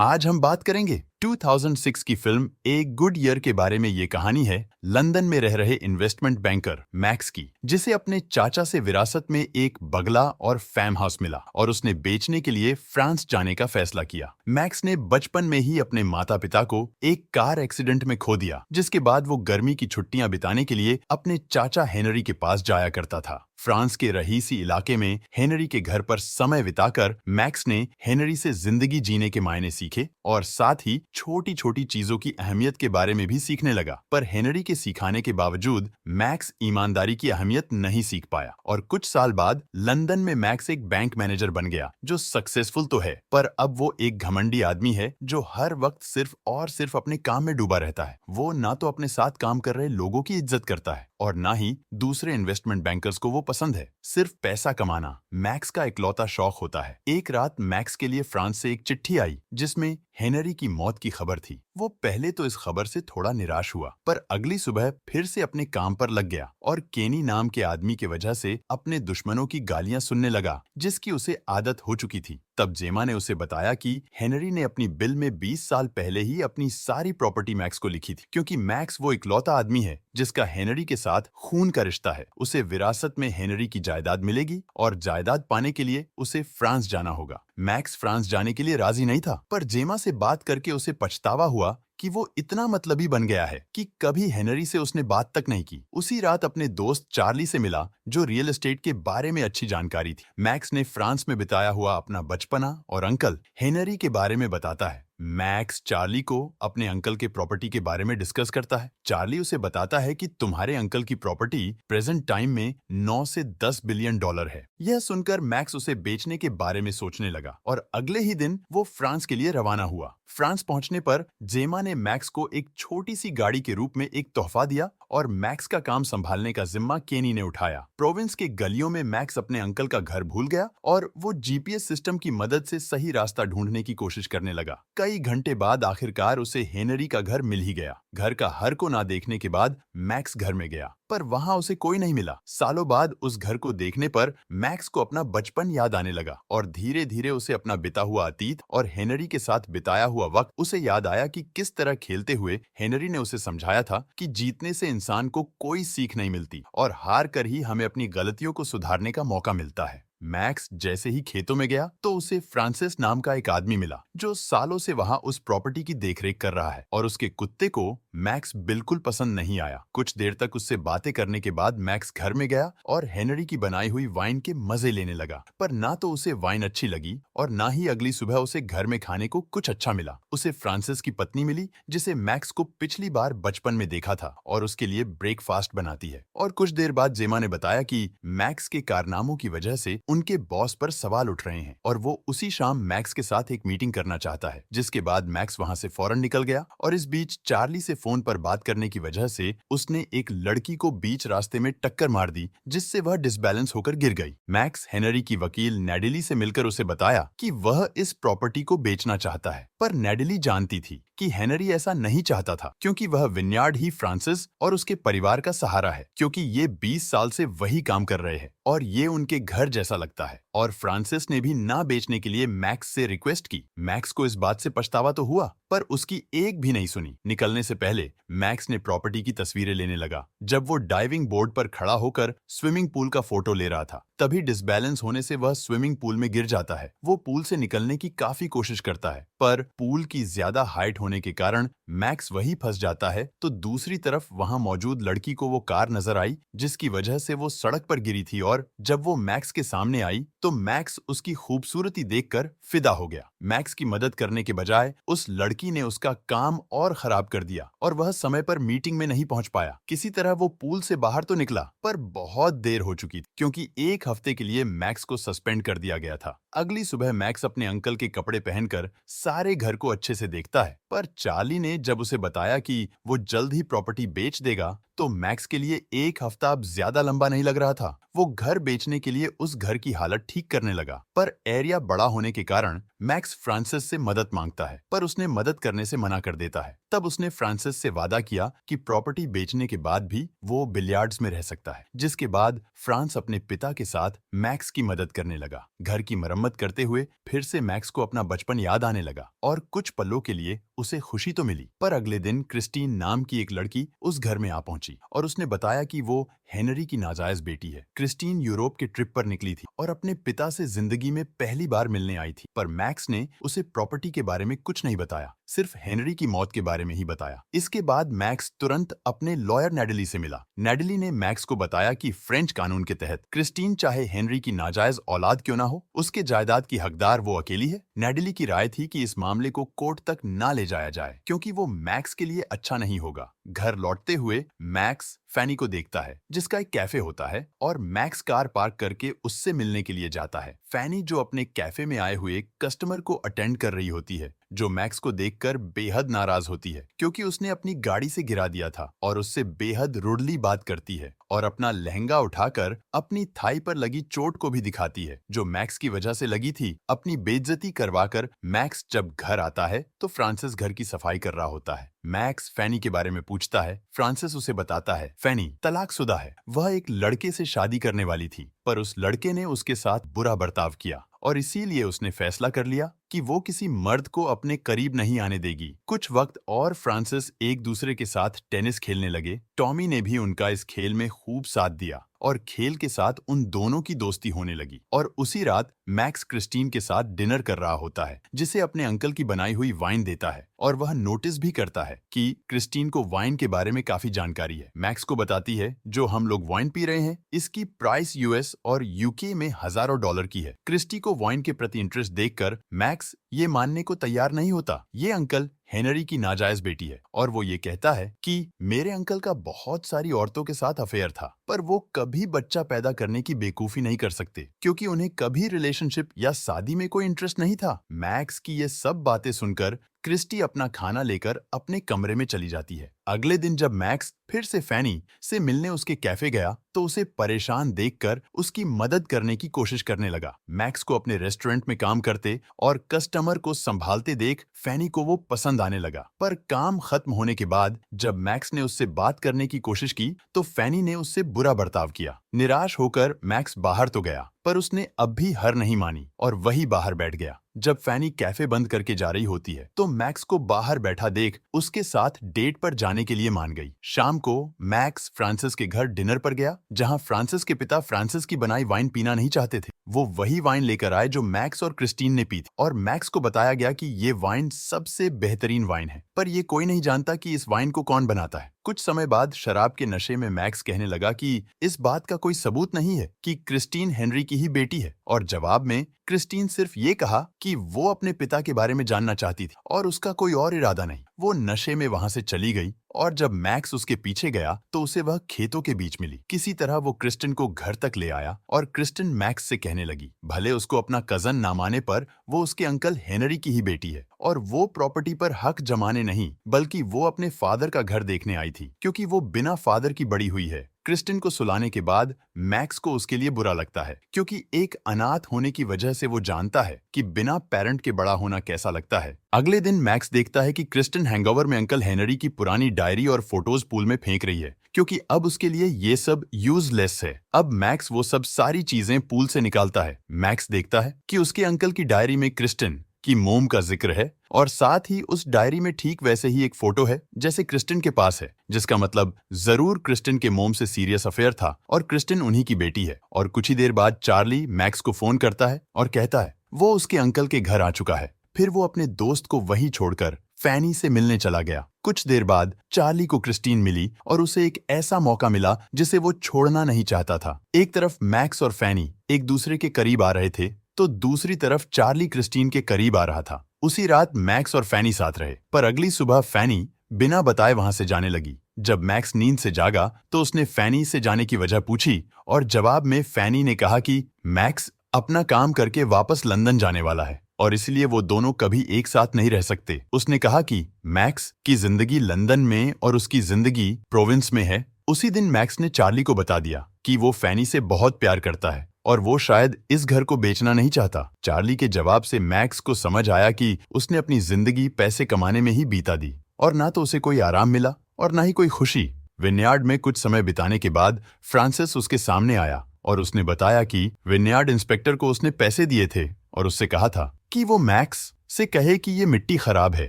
आज हम बात करेंगे 2006 की फिल्म ए गुड ईयर के बारे में। ये कहानी है लंदन में रह रहे इन्वेस्टमेंट बैंकर मैक्स की, जिसे अपने चाचा से विरासत में एक बंगला और फार्म हाउस मिला और उसने बेचने के लिए फ्रांस जाने का फैसला किया। मैक्स ने बचपन में ही अपने माता पिता को एक कार एक्सीडेंट में खो दिया, जिसके बाद वो गर्मी की छुट्टियां बिताने के लिए अपने चाचा हेनरी के पास जाया करता था। फ्रांस के रहीसी इलाके में हेनरी के घर पर समय बिताकर मैक्स ने हेनरी से जिंदगी जीने के मायने सीखे और साथ ही छोटी छोटी चीजों की अहमियत के बारे में भी सीखने लगा। पर हेनरी के सिखाने के बावजूद मैक्स ईमानदारी की अहमियत नहीं सीख पाया और कुछ साल बाद लंदन में मैक्स एक बैंक मैनेजर बन गया, जो सक्सेसफुल तो है पर अब वो एक घमंडी आदमी है जो हर वक्त सिर्फ और सिर्फ अपने काम में डूबा रहता है। वो ना तो अपने साथ काम कर रहे लोगों की इज्जत करता है और ना ही दूसरे इन्वेस्टमेंट बैंकर्स को वो पसंद है। सिर्फ पैसा कमाना मैक्स का इकलौता शौक होता है। एक रात मैक्स के लिए फ्रांस से एक चिट्ठी आई जिसमें हेनरी की मौत की खबर थी। वो पहले तो इस खबर से थोड़ा निराश हुआ, पर अगली सुबह फिर से अपने काम पर लग गया और केनी नाम के आदमी की वजह से अपने दुश्मनों की गालियां सुनने लगा, जिसकी उसे आदत हो चुकी थी। तब जेमा ने उसे बताया कि हेनरी ने अपनी बिल में 20 साल पहले ही अपनी सारी प्रॉपर्टी मैक्स को लिखी थी, क्योंकि मैक्स वो इकलौता आदमी है जिसका हेनरी के साथ खून का रिश्ता है। उसे विरासत में हेनरी की जायदाद मिलेगी और जायदाद पाने के लिए उसे फ्रांस जाना होगा। मैक्स फ्रांस जाने के लिए राजी नहीं था, पर जेमा से बात करके उसे पछतावा हुआ कि वो इतना मतलबी बन गया है कि कभी हेनरी से उसने बात तक नहीं की। उसी रात अपने दोस्त चार्ली से मिला, जो रियल एस्टेट के बारे में अच्छी जानकारी थी। मैक्स ने फ्रांस में बिताया हुआ अपना बचपना और अंकल हेनरी के बारे में बताता है। मैक्स चार्ली को अपने अंकल के प्रॉपर्टी के बारे में डिस्कस करता है। चार्ली उसे बताता है कि तुम्हारे अंकल की प्रॉपर्टी प्रेजेंट टाइम में 9 से 10 बिलियन डॉलर है। यह सुनकर मैक्स उसे बेचने के बारे में सोचने लगा और अगले ही दिन वो फ्रांस के लिए रवाना हुआ। फ्रांस पहुंचने पर जेमा ने मैक्स को एक छोटी सी गाड़ी के रूप में एक तोहफा दिया और मैक्स का काम संभालने का जिम्मा केनी ने उठाया। प्रोविंस के गलियों में मैक्स अपने अंकल का घर भूल गया और वो जीपीएस सिस्टम की मदद से सही रास्ता ढूंढने की कोशिश करने लगा। कई घंटे बाद आखिरकार उसे हेनरी का घर मिल ही गया। घर का हर को ना देखने के बाद मैक्स घर में गया, पर वहां उसे कोई नहीं मिला। सालों बाद उस घर को देखने पर मैक्स को अपना बचपन याद आने लगा और धीरे धीरे उसे अपना बिता हुआ अतीत और हेनरी के साथ बिताया हुआ वक्त उसे याद आया कि किस तरह खेलते हुए हेनरी ने उसे समझाया था कि जीतने से इंसान को कोई सीख नहीं मिलती और हार कर ही हमें अपनी गलतियों को सुधारने का मौका मिलता है। मैक्स जैसे ही खेतों में गया तो उसे फ्रांसिस नाम का एक आदमी मिला, जो सालों से वहां उस प्रॉपर्टी की देखरेख कर रहा है, और उसके कुत्ते को मैक्स बिल्कुल पसंद नहीं आया। कुछ देर तक उससे बातें करने के बाद मैक्स घर में गया और हेनरी की बनाई हुई वाइन के मजे लेने लगा, पर ना तो उसे वाइन अच्छी लगी और ना ही अगली सुबह उसे घर में खाने को कुछ अच्छा मिला। उसे फ्रांसिस की पत्नी मिली, जिसे मैक्स को पिछली बार बचपन में देखा था और उसके लिए ब्रेकफास्ट बनाती है। और कुछ देर बाद जेमा ने बताया कि मैक्स के कारनामों की वजह से उनके बॉस पर सवाल उठ रहे हैं और वो उसी शाम मैक्स के साथ एक मीटिंग करना चाहता है। जिसके बाद मैक्स वहां से फौरन निकल गया और इस बीच चार्ली से फोन पर बात करने की वजह से उसने एक लड़की को बीच रास्ते में टक्कर मार दी, जिससे वह डिसबैलेंस होकर गिर गई। मैक्स हेनरी की वकील नेडिली से मिलकर उसे बताया कि वह इस प्रॉपर्टी को बेचना चाहता है, पर नेडिली जानती थी कि हेनरी ऐसा नहीं चाहता था, क्योंकि वह विन्यार्ड ही फ्रांसिस और उसके परिवार का सहारा है, क्योंकि ये 20 साल से वही काम कर रहे हैं और ये उनके घर जैसा लगता है। और फ्रांसिस ने भी ना बेचने के लिए मैक्स से रिक्वेस्ट की। मैक्स को इस बात से पछतावा तो हुआ, पर उसकी एक भी नहीं सुनी। निकलने से पहले मैक्स ने प्रॉपर्टी की तस्वीरें लेने लगा। जब वो डाइविंग बोर्ड पर खड़ा होकर स्विमिंग पूल का फोटो ले रहा था, तभी डिसबैलेंस होने से वह स्विमिंग पूल में गिर जाता है। वो पूल से निकलने की काफी कोशिश करता है, पर पूल की ज्यादा हाइट होने के कारण मैक्स वहीं फंस जाता है। तो दूसरी तरफ वहां मौजूद लड़की को वो कार नजर आई, जिसकी वजह से वो सड़क पर गिरी थी, और जब वो मैक्स के सामने आई तो मैक्स उसकी खूबसूरती देखकर फिदा हो गया। मैक्स की मदद करने के बजाय उस लड़की ने उसका काम और खराब कर दिया और वह समय पर मीटिंग में नहीं पहुंच पाया। किसी तरह वो पूल से बाहर तो निकला, पर बहुत देर हो चुकी थी, क्योंकि एक हफ्ते के लिए मैक्स को सस्पेंड कर दिया गया था। अगली सुबह मैक्स अपने अंकल के कपड़े पहनकर सारे घर को अच्छे से देखता है, पर चार्ली ने जब उसे बताया कि वो जल्द ही प्रॉपर्टी बेच देगा, तो मैक्स के लिए एक हफ्ता अब ज्यादा लंबा नहीं लग रहा था। वो घर बेचने के लिए उस घर की हालत ठीक करने लगा, पर एरिया बड़ा होने के कारण मैक्स फ्रांसिस से मदद मांगता है, पर उसने मदद करने से मना कर देता है। तब उसने फ्रांसिस से वादा किया कि प्रॉपर्टी बेचने के बाद भी वो बिलियर्ड्स में रह सकता है, जिसके बाद फ्रांस अपने पिता के साथ मैक्स की मदद करने लगा। घर की मरम्मत करते हुए फिर से मैक्स को अपना बचपन याद आने लगा और कुछ पलों के लिए उसे खुशी तो मिली। पर अगले दिन क्रिस्टीन नाम की एक लड़की उस घर में आ पहुंची और उसने बताया कि वो हेनरी की नाजायज बेटी है। क्रिस्टीन यूरोप के ट्रिप पर निकली थी और अपने पिता से जिंदगी में पहली बार मिलने आई थी, पर मैक्स ने उसे प्रॉपर्टी के बारे में कुछ नहीं बताया, सिर्फ हेनरी की मौत के बारे में ही बताया। इसके बाद मैक्स तुरंत अपने लॉयर नेडली से मिला। नेडली ने मैक्स को बताया कि फ्रेंच कानून के तहत क्रिस्टीन चाहे हेनरी की नाजायज औलाद क्यों ना हो, उसके जायदाद की हकदार वो अकेली है। नेडली की राय थी कि इस मामले को कोर्ट तक ना ले जाया जाए, क्योंकि वो मैक्स के लिए अच्छा नहीं होगा। घर लौटते हुए मैक्स फैनी को देखता है, जिसका एक कैफे होता है, और मैक्स कार पार्क करके उससे मिलने के लिए जाता है। फैनी जो अपने कैफे में आए हुए कस्टमर को अटेंड कर रही होती है, जो मैक्स को देखकर बेहद नाराज होती है, क्योंकि उसने अपनी गाड़ी से गिरा दिया था, और उससे बेहद रुडली बात करती है और अपना लहंगा उठाकर अपनी थाई पर लगी चोट को भी दिखाती है, जो मैक्स की वजह से लगी थी। अपनी बेइज्जती करवाकर मैक्स जब घर आता है तो फ्रांसिस घर की सफाई कर रहा होता है। मैक्स फैनी के बारे में पूछता है। फ्रांसिस उसे बताता है फैनी तलाकशुदा है, वह एक लड़के से शादी करने वाली थी, पर उस लड़के ने उसके साथ बुरा बर्ताव किया और इसीलिए उसने फैसला कर लिया कि वो किसी मर्द को अपने करीब नहीं आने देगी। कुछ वक्त और फ्रांसिस एक दूसरे के साथ टेनिस खेलने लगे। टॉमी ने भी उनका इस खेल में खूब साथ दिया और खेल के साथ उन दोनों की दोस्ती होने लगी। और उसी रात मैक्स क्रिस्टीन के साथ डिनर कर रहा होता है, जिसे अपने अंकल की बनाई हुई वाइन देता है, और वह नोटिस भी करता है कि क्रिस्टीन को वाइन के बारे में काफी जानकारी है। मैक्स को बताती है जो हम लोग वाइन पी रहे हैं इसकी प्राइस यूएस और यूके में हजारों डॉलर की है। क्रिस्टी को वाइन के प्रति इंटरेस्ट देखकर मैक्स ये मानने को तैयार नहीं होता। ये अंकल हेनरी की नाजायज बेटी है, और वो ये कहता है कि मेरे अंकल का बहुत सारी औरतों के साथ अफेयर था, पर वो कभी बच्चा पैदा करने की बेवकूफी नहीं कर सकते, क्योंकि उन्हें कभी रिलेशनशिप या शादी में कोई इंटरेस्ट नहीं था। मैक्स की ये सब बातें सुनकर क्रिस्टी अपना खाना लेकर अपने कमरे में चली जाती है। अगले दिन जब मैक्स फिर से फैनी से मिलने उसके कैफे गया तो उसे परेशान देखकर उसकी मदद करने की कोशिश करने लगा। मैक्स को अपने रेस्टोरेंट में काम करते और कस्टमर को संभालते देख फैनी को वो पसंद आने लगा। पर काम खत्म होने के बाद जब मैक्स ने उससे बात करने की कोशिश की तो फैनी ने उससे बुरा बर्ताव किया। निराश होकर मैक्स बाहर तो गया, पर उसने अब भी हार नहीं मानी और वही बाहर बैठ गया। जब फैनी कैफे बंद करके जा रही होती है तो मैक्स को बाहर बैठा देख उसके साथ डेट पर जाने के लिए मान गई। शाम को मैक्स फ्रांसिस के घर डिनर पर गया, जहां फ्रांसिस के पिता फ्रांसिस की बनाई वाइन पीना नहीं चाहते थे। वो वही वाइन लेकर आए जो मैक्स और क्रिस्टीन ने पी थी, और मैक्स को बताया गया कि ये वाइन सबसे बेहतरीन वाइन है, पर ये कोई नहीं जानता कि इस वाइन को कौन बनाता है। कुछ समय बाद शराब के नशे में मैक्स कहने लगा कि इस बात का कोई सबूत नहीं है कि क्रिस्टीन हेनरी की ही बेटी है, और जवाब में क्रिस्टीन सिर्फ ये कहा कि वो अपने पिता के बारे में जानना चाहती थी और उसका कोई और इरादा नहीं। वो नशे में वहां से चली गई, और जब मैक्स उसके पीछे गया तो उसे वह खेतों के बीच मिली। किसी तरह वो क्रिस्टिन को घर तक ले आया और क्रिस्टिन मैक्स से कहने लगी भले उसको अपना कजन ना माने, पर वो उसके अंकल हेनरी की ही बेटी है, और वो प्रॉपर्टी पर हक जमाने नहीं बल्कि वो अपने फादर का घर देखने आई थी, क्योंकि वो बिना फादर की बड़ी हुई है। क्रिस्टिन को सुलाने के बाद मैक्स को उसके लिए बुरा लगता है, क्योंकि एक अनाथ होने की वजह से वो जानता है कि बिना पेरेंट के बड़ा होना कैसा लगता है। अगले दिन मैक्स देखता है कि क्रिस्टिन हैंगओवर में अंकल हेनरी की पुरानी डायरी और फोटोज पूल में फेंक रही है, क्योंकि अब उसके लिए ये सब यूजलेस है। अब मैक्स वो सब सारी चीजें पूल से निकालता है। मैक्स देखता है कि उसके अंकल की डायरी में क्रिस्टिन की मोम का जिक्र है, और साथ ही उस डायरी में ठीक वैसे ही एक फोटो है जैसे क्रिस्टिन के पास है, जिसका मतलब जरूर क्रिस्टिन के मोम से सीरियस अफेयर था और क्रिस्टिन उन्हीं की बेटी है। और कुछ ही देर बाद चार्ली मैक्स को फोन करता है और कहता है वो उसके अंकल के घर आ चुका है। फिर वो अपने दोस्त को वहीं छोड़कर फैनी से मिलने चला गया। कुछ देर बाद चार्ली को क्रिस्टीन मिली और उसे एक ऐसा मौका मिला जिसे वो छोड़ना नहीं चाहता था। एक तरफ मैक्स और फैनी एक दूसरे के करीब आ रहे थे, तो दूसरी तरफ चार्ली क्रिस्टीन के करीब आ रहा था। उसी रात मैक्स और फैनी साथ रहे, पर अगली सुबह फैनी बिना बताए वहां से जाने लगी। जब मैक्स नींद से जागा तो उसने फैनी से जाने की वजह पूछी, और जवाब में फैनी ने कहा कि मैक्स अपना काम करके वापस लंदन जाने वाला है और इसलिए वो दोनों कभी एक साथ नहीं रह सकते। उसने कहा कि मैक्स की जिंदगी लंदन में और उसकी जिंदगी प्रोविंस में है, उसी दिन मैक्स ने चार्ली को बता दिया कि वो फैनी से बहुत प्यार करता है और वो शायद इस घर को बेचना नहीं चाहता। चार्ली के जवाब से मैक्स को समझ आया कि उसने अपनी जिंदगी पैसे कमाने में ही बीता दी और ना तो उसे कोई आराम मिला और ना ही कोई खुशी। विनयार्ड में कुछ समय बिताने के बाद फ्रांसिस उसके सामने आया और उसने बताया कि विनयार्ड इंस्पेक्टर को उसने पैसे दिए थे और उससे कहा था कि वो मैक्स से कहे कि ये मिट्टी खराब है,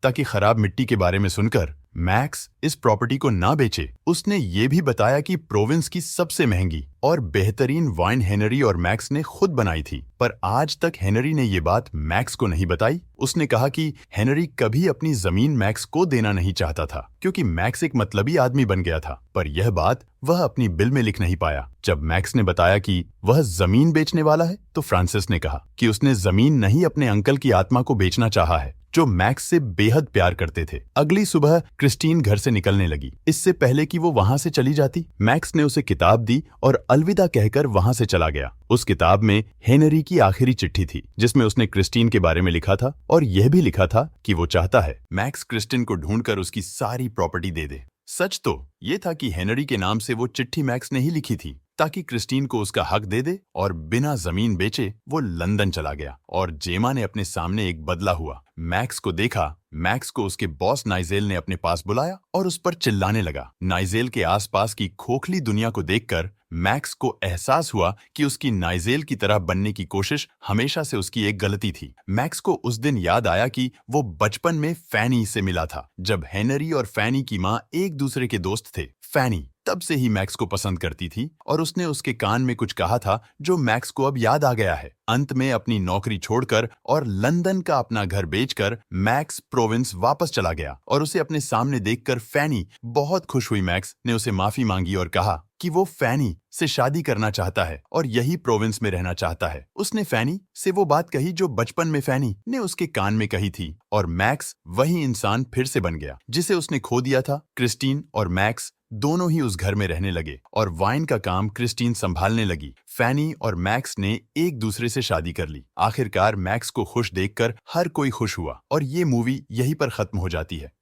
ताकि खराब मिट्टी के बारे में सुनकर मैक्स इस प्रॉपर्टी को ना बेचे। उसने ये भी बताया कि प्रोविंस की सबसे महंगी और बेहतरीन वाइन हेनरी और मैक्स ने खुद बनाई थी, पर आज तक हेनरी ने ये बात मैक्स को नहीं बताई। उसने कहा कि हेनरी कभी अपनी जमीन मैक्स को देना नहीं चाहता था क्योंकि मैक्स एक मतलबी आदमी बन गया था, पर यह बात वह अपनी बिल में लिख नहीं पाया। जब मैक्स ने बताया कि वह जमीन बेचने वाला है तो फ्रांसिस ने कहा कि उसने जमीन नहीं अपने अंकल की आत्मा को बेचना चाहा है जो मैक्स से बेहद प्यार करते थे। अगली सुबह क्रिस्टीन घर से निकलने लगी। इससे पहले कि वो वहां से चली जाती, मैक्स ने उसे किताब दी और अलविदा कहकर वहां से चला गया। उस किताब में हेनरी की आखिरी चिट्ठी थी जिसमें उसने क्रिस्टीन के बारे में लिखा था और यह भी लिखा था कि वो चाहता है मैक्स क्रिस्टीन को ढूंढकर उसकी सारी प्रॉपर्टी दे दे। सच तो ये था कि हेनरी के नाम से वो चिट्ठी मैक्स ने ही लिखी थी ताकि क्रिस्टीन को उसका हक दे दे, और बिना जमीन बेचे वो लंदन चला गया। और जेमा ने अपने सामने एक बदला हुआ मैक्स को देखा। मैक्स को उसके बॉस नाइजेल ने अपने पास बुलाया और उस पर चिल्लाने लगा। नाइजेल के आसपास की खोखली दुनिया को देखकर मैक्स को एहसास हुआ कि उसकी नाइजेल की तरह बनने की कोशिश हमेशा से उसकी एक गलती थी। मैक्स को उस दिन याद आया कि वो बचपन में फैनी से मिला था जब हेनरी और फैनी की माँ एक दूसरे के दोस्त थे। फैनी तब से ही मैक्स को पसंद करती थी और उसने उसके कान में कुछ कहा था जो मैक्स को अब याद आ गया है। अंत में अपनी नौकरी छोड़कर और लंदन का अपना घर बेचकर मैक्स प्रोविंस वापस चला गया और उसे अपने सामने देखकर फैनी बहुत खुश हुई। मैक्स ने उसे माफी मांगी और कहा कि वो फैनी से शादी करना चाहता है और यही प्रोविंस में रहना चाहता है। उसने फैनी से वो बात कही जो बचपन में फैनी ने उसके कान में कही थी और मैक्स वही इंसान फिर से बन गया जिसे उसने खो दिया था। क्रिस्टीन और मैक्स दोनों ही उस घर में रहने लगे और वाइन का काम क्रिस्टीन संभालने लगी। फैनी और मैक्स ने एक दूसरे से शादी कर ली। आखिरकार मैक्स को खुश देखकर हर कोई खुश हुआ और ये मूवी यहीं पर खत्म हो जाती है।